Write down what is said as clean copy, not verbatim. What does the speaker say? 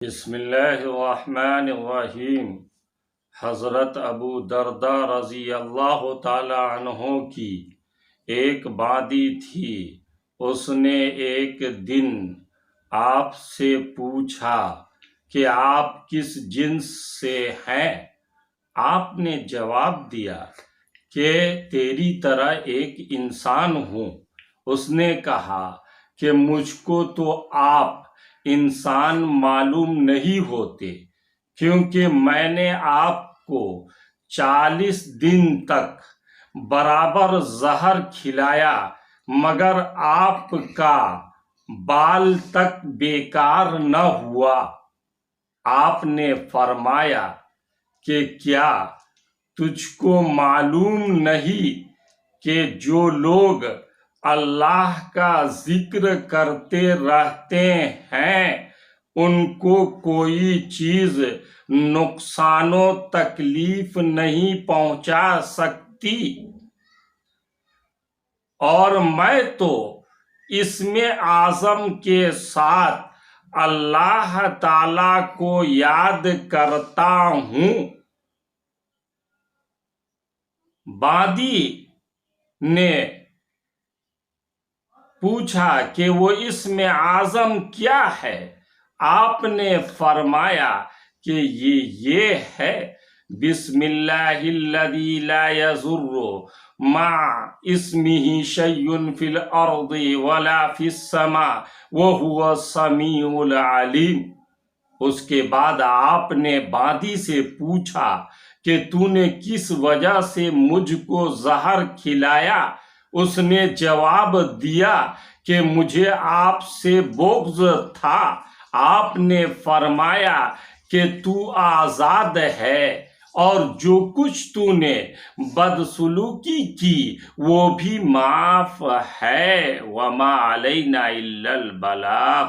بسم اللہ الرحمن الرحیم۔ حضرت ابو دردہ رضی اللہ تعالی عنہ کی ایک وادی تھی۔ اس نے ایک دن آپ سے پوچھا کہ آپ کس جنس سے ہیں؟ آپ نے جواب دیا کہ تیری طرح ایک انسان ہوں۔ اس نے کہا کہ مجھ کو تو آپ انسان معلوم نہیں ہوتے، کیونکہ میں نے آپ کو 40 دن تک برابر زہر کھلایا، مگر آپ کا بال تک بیکار نہ ہوا۔ آپ نے فرمایا کہ کیا تجھ کو معلوم نہیں کہ جو لوگ اللہ کا ذکر کرتے رہتے ہیں ان کو کوئی چیز نقصان و تکلیف نہیں پہنچا سکتی، اور میں تو اسم اعظم کے ساتھ اللہ تعالی کو یاد کرتا ہوں۔ وادی نے پوچھا کہ وہ اسم اعظم کیا ہے؟ آپ نے فرمایا کہ یہ ہے بسم اللہ الذی لا یضر مع اسمہ شیء فی الارض ولا فی السماء وہو السمیع العلیم۔ اس کے بعد آپ نے وادی سے پوچھا کہ تو نے کس وجہ سے مجھ کو زہر کھلایا؟ اس نے جواب دیا کہ مجھے آپ سے بغض تھا۔ آپ نے فرمایا کہ تو آزاد ہے، اور جو کچھ تو نے بدسلوکی کی وہ بھی معاف ہے، وما علینا الا البلاغ۔